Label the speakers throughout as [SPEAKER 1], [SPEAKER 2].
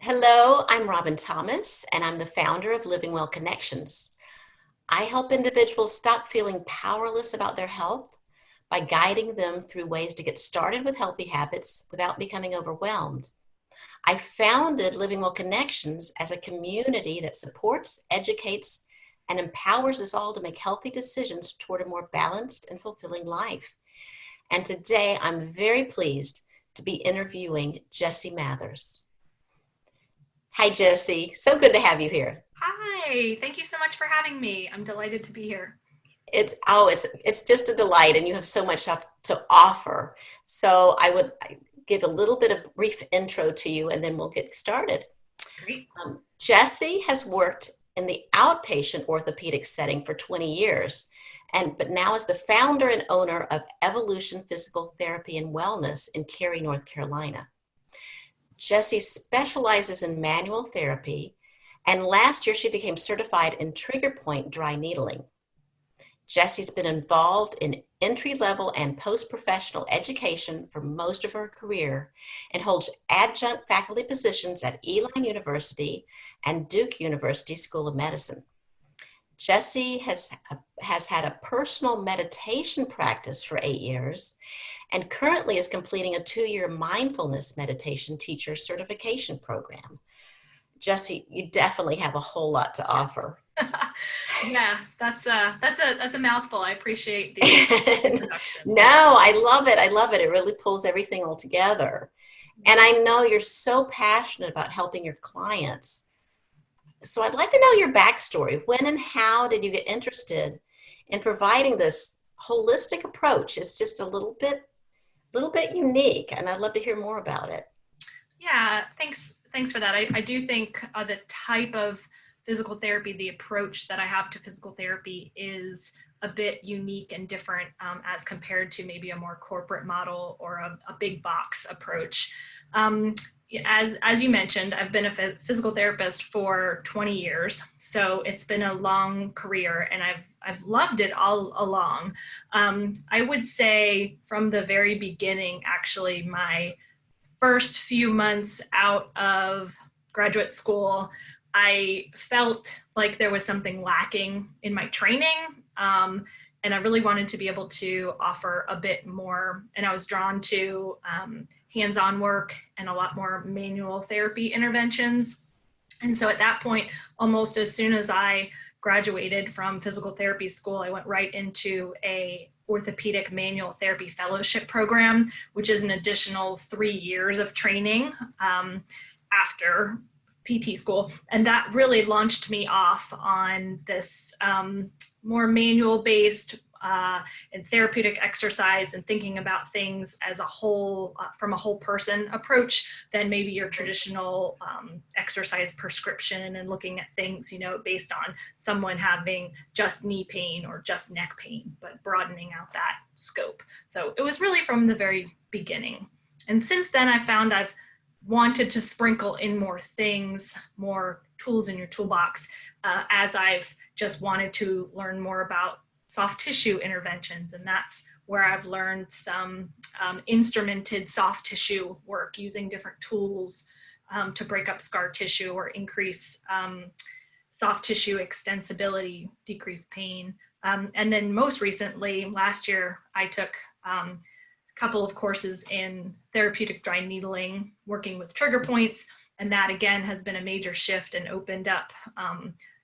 [SPEAKER 1] Hello, I'm Robin Thomas, and I'm the founder of Living Well Connections. I help individuals stop feeling powerless about their health by guiding them through ways to get started with healthy habits without becoming overwhelmed. I founded Living Well Connections as a community that supports, educates, and empowers us all to make healthy decisions toward a more balanced and fulfilling life. And today I'm very pleased to be interviewing Jessie Mathers. Hi, Jessie. So good to have you here.
[SPEAKER 2] Hi, thank you so much for having me. I'm delighted to be here.
[SPEAKER 1] It's just a delight, and you have so much to offer. So I would give a little bit of brief intro to you, and then we'll get started.
[SPEAKER 2] Great.
[SPEAKER 1] Jessie has worked in the outpatient orthopedic setting for 20 years, but now is the founder and owner of Evolution Physical Therapy and Wellness in Cary, North Carolina. Jessie specializes in manual therapy, and last year she became certified in trigger point dry needling. Jessie's been involved in entry-level and post-professional education for most of her career and holds adjunct faculty positions at Elon University and Duke University School of Medicine. Jessie has had a personal meditation practice for 8 years and currently is completing a 2-year mindfulness meditation teacher certification program. Jessie, you definitely have a whole lot to offer.
[SPEAKER 2] Yeah, that's a mouthful. I appreciate the introduction.
[SPEAKER 1] No, I love it. I love it. It really pulls everything all together. And I know you're so passionate about helping your clients. So I'd like to know your backstory. When and how did you get interested in providing this holistic approach? It's just a little bit unique, and I'd love to hear more about it.
[SPEAKER 2] Yeah, thanks for that. I do think the type of physical therapy, the approach that I have to physical therapy is a bit unique and different as compared to maybe a more corporate model or a big box approach. As you mentioned, I've been a physical therapist for 20 years, so it's been a long career, and I've loved it all along. I would say from the very beginning, actually, my first few months out of graduate school, I felt like there was something lacking in my training. And I really wanted to be able to offer a bit more. And I was drawn to hands-on work and a lot more manual therapy interventions. And so at that point, almost as soon as I graduated from physical therapy school, I went right into a orthopedic manual therapy fellowship program, which is an additional 3 years of training after PT school. And that really launched me off on this more manual based and therapeutic exercise and thinking about things as a whole, from a whole person approach than maybe your traditional exercise prescription and looking at things, based on someone having just knee pain or just neck pain, but broadening out that scope. So it was really from the very beginning. And since then, I found I've wanted to sprinkle in more things, more tools in your toolbox, as I've just wanted to learn more about soft tissue interventions. And that's where I've learned some instrumented soft tissue work using different tools to break up scar tissue or increase soft tissue extensibility, decrease pain. And then most recently, last year, I took couple of courses in therapeutic dry needling, working with trigger points. And that again has been a major shift and opened up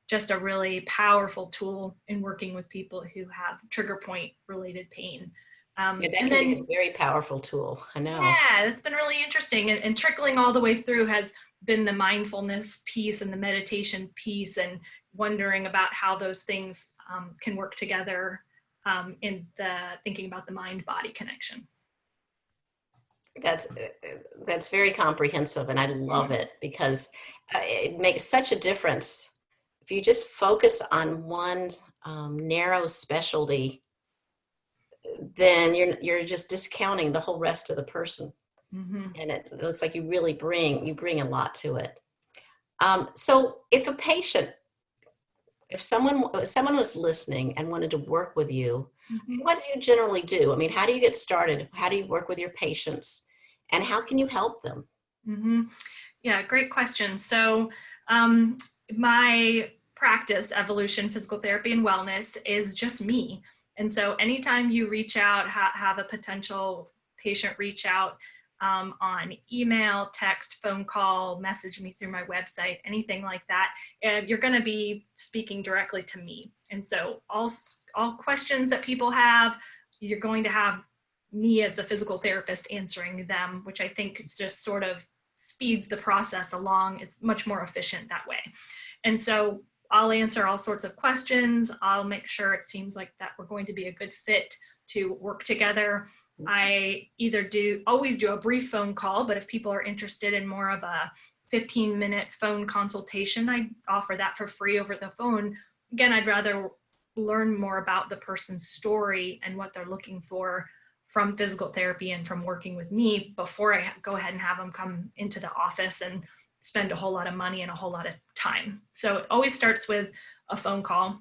[SPEAKER 2] just a really powerful tool in working with people who have trigger point related pain.
[SPEAKER 1] Yeah, that can be a very powerful tool. I know.
[SPEAKER 2] Yeah, it's been really interesting. And trickling all the way through has been the mindfulness piece and the meditation piece, and wondering about how those things can work together in the thinking about the mind-body connection.
[SPEAKER 1] That's very comprehensive, and I love it because it makes such a difference. If you just focus on one narrow specialty, then you're just discounting the whole rest of the person. Mm-hmm. And it looks like you really bring a lot to it. So if someone was listening and wanted to work with you, mm-hmm. what do you generally do? I mean, how do you get started? How do you work with your patients? And how can you help them?
[SPEAKER 2] Mm-hmm. Yeah, great question. So, my practice, evolution, physical therapy, and wellness, is just me. And so, anytime you reach out, have a potential patient reach out on email, text, phone call, message me through my website, anything like that, you're going to be speaking directly to me. And so, all questions that people have, you're going to have me as the physical therapist answering them, which I think is just sort of speeds the process along. It's much more efficient that way. And so I'll answer all sorts of questions. I'll make sure it seems like that we're going to be a good fit to work together. I either always do a brief phone call, but if people are interested in more of a 15-minute phone consultation, I offer that for free over the phone. Again, I'd rather learn more about the person's story and what they're looking for from physical therapy and from working with me before I go ahead and have them come into the office and spend a whole lot of money and a whole lot of time. So it always starts with a phone call.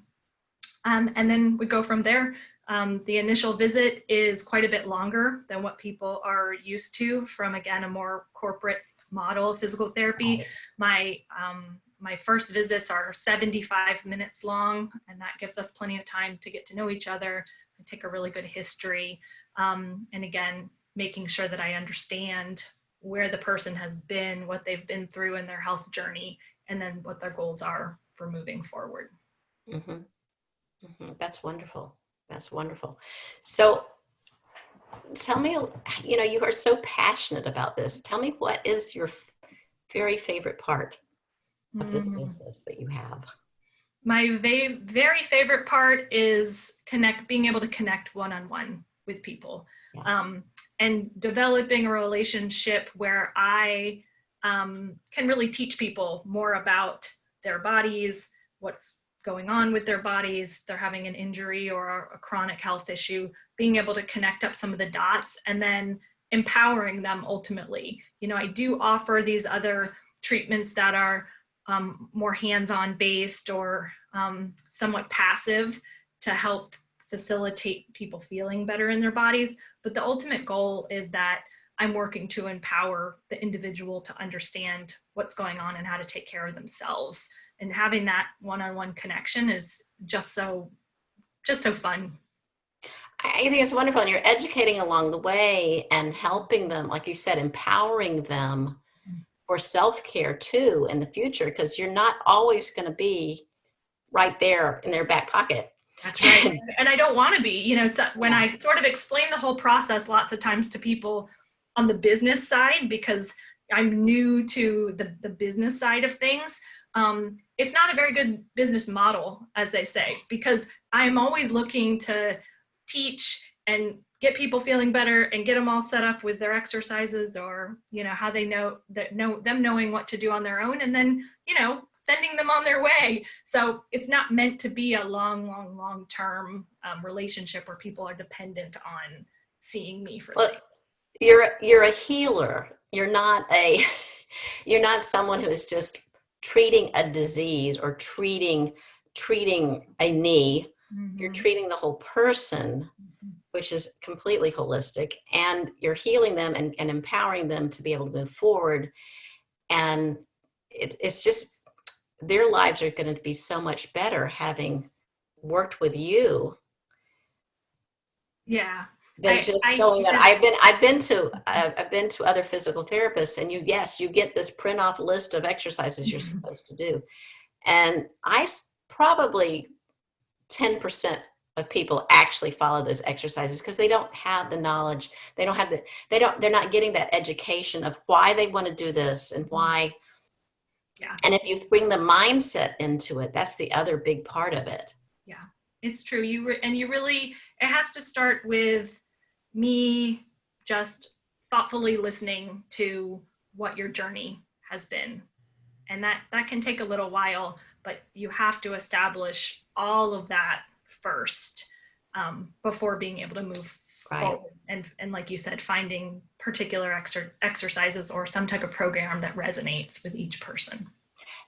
[SPEAKER 2] And then we go from there. The initial visit is quite a bit longer than what people are used to from, again, a more corporate model of physical therapy. My first visits are 75 minutes long, and that gives us plenty of time to get to know each other and take a really good history. And again, making sure that I understand where the person has been, what they've been through in their health journey, and then what their goals are for moving forward.
[SPEAKER 1] Mm-hmm. Mm-hmm. That's wonderful. That's wonderful. So tell me, you are so passionate about this. Tell me, what is your very favorite part of this business that you have?
[SPEAKER 2] My very favorite part is being able to connect one-on-one with people, and developing a relationship where I can really teach people more about their bodies, what's going on with their bodies, they're having an injury or a chronic health issue, being able to connect up some of the dots and then empowering them ultimately. I do offer these other treatments that are more hands-on based or somewhat passive to help facilitate people feeling better in their bodies. But the ultimate goal is that I'm working to empower the individual to understand what's going on and how to take care of themselves. And having that one-on-one connection is just so fun.
[SPEAKER 1] I think it's wonderful. And you're educating along the way and helping them, like you said, empowering them for self-care too in the future, because you're not always going to be right there in their back pocket.
[SPEAKER 2] That's right. And I don't want to be, when I sort of explain the whole process lots of times to people on the business side, because I'm new to the business side of things, it's not a very good business model, as they say, because I'm always looking to teach and get people feeling better and get them all set up with their exercises, or, how they know them knowing what to do on their own, and then, sending them on their way. So it's not meant to be a long-term relationship where people are dependent on seeing me for things.
[SPEAKER 1] You're a healer. You're not someone who is just treating a disease or treating a knee. Mm-hmm. You're treating the whole person, which is completely holistic, and you're healing them and empowering them to be able to move forward. And it's just, their lives are going to be so much better having worked with you.
[SPEAKER 2] Yeah.
[SPEAKER 1] Than going on. I've been to other physical therapists, and you get this print off list of exercises you're supposed to do. And probably 10% of people actually follow those exercises because they don't have the knowledge. They're not getting that education of why they want to do this and why. Yeah. And if you bring the mindset into it, that's the other big part of it.
[SPEAKER 2] Yeah, it's true. It has to start with me just thoughtfully listening to what your journey has been. And that can take a little while, but you have to establish all of that first before being able to move forward. And like you said, finding particular exercises or some type of program that resonates with each person.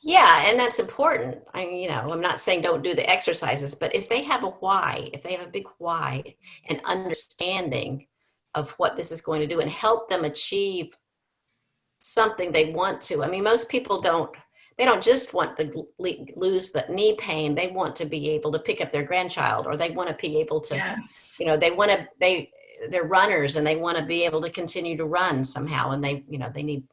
[SPEAKER 1] Yeah, and that's important. I'm not saying don't do the exercises, but if they have a why, if they have a big why and understanding of what this is going to do and help them achieve something they want to. I mean, most people don't, they don't just want to lose the knee pain. They want to be able to pick up their grandchild, or they want to be able to,
[SPEAKER 2] Yes.
[SPEAKER 1] they want to, they're runners and they want to be able to continue to run somehow. And they need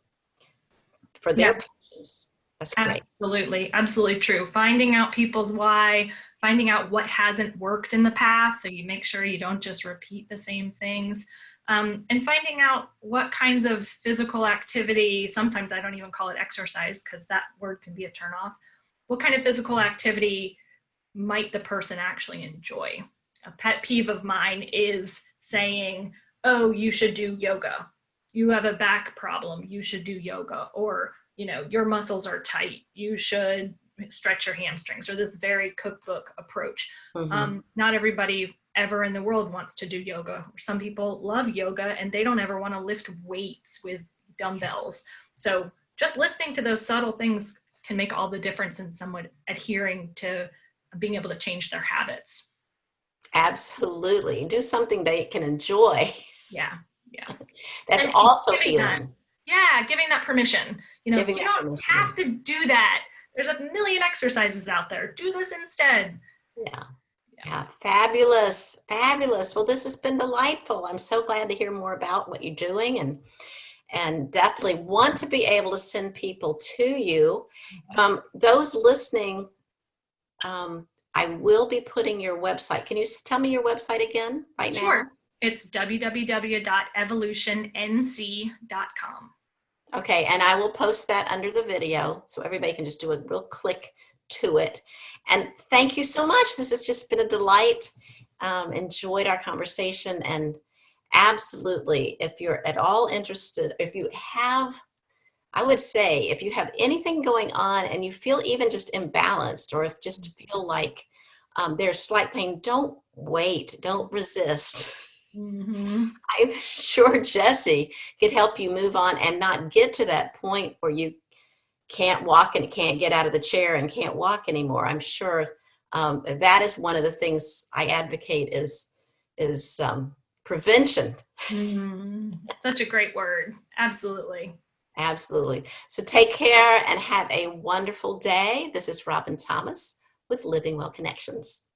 [SPEAKER 1] for
[SPEAKER 2] Yeah.
[SPEAKER 1] their patients. That's great.
[SPEAKER 2] Absolutely. Absolutely true. Finding out people's why, finding out what hasn't worked in the past, so you make sure you don't just repeat the same things. And finding out what kinds of physical activity, sometimes I don't even call it exercise because that word can be a turnoff. What kind of physical activity might the person actually enjoy? A pet peeve of mine is saying, oh, you should do yoga. You have a back problem, you should do yoga. Or, your muscles are tight, you should stretch your hamstrings, or this very cookbook approach.
[SPEAKER 1] Mm-hmm.
[SPEAKER 2] Not everybody ever in the world wants to do yoga. Some people love yoga and they don't ever want to lift weights with dumbbells. So just listening to those subtle things can make all the difference in someone adhering to being able to change their habits.
[SPEAKER 1] Absolutely. Do something they can enjoy.
[SPEAKER 2] Yeah. Yeah.
[SPEAKER 1] That's
[SPEAKER 2] And
[SPEAKER 1] also
[SPEAKER 2] giving that,
[SPEAKER 1] healing.
[SPEAKER 2] yeah, giving that permission. You
[SPEAKER 1] Giving that
[SPEAKER 2] don't
[SPEAKER 1] permission.
[SPEAKER 2] have to do that. There's a million exercises out there. Do this instead.
[SPEAKER 1] Yeah.
[SPEAKER 2] Yeah.
[SPEAKER 1] Yeah. Fabulous. Fabulous. Well, this has been delightful. I'm so glad to hear more about what you're doing, and definitely want to be able to send people to you. Those listening, I will be putting your website. Can you tell me your website again right now?
[SPEAKER 2] Sure. It's www.evolutionnc.com.
[SPEAKER 1] Okay, and I will post that under the video so everybody can just do a real click to it. And thank you so much. This has just been a delight. Enjoyed our conversation, and absolutely, if you're at all interested, I would say, if you have anything going on and you feel even just imbalanced, or if just feel like there's slight pain, don't wait, don't resist.
[SPEAKER 2] Mm-hmm.
[SPEAKER 1] I'm sure Jessie could help you move on and not get to that point where you can't walk and can't get out of the chair and can't walk anymore. I'm sure that is one of the things I advocate is prevention.
[SPEAKER 2] Mm-hmm. Such a great word. Absolutely.
[SPEAKER 1] Absolutely. So take care and have a wonderful day. This is Robin Thomas with Living Well Connections.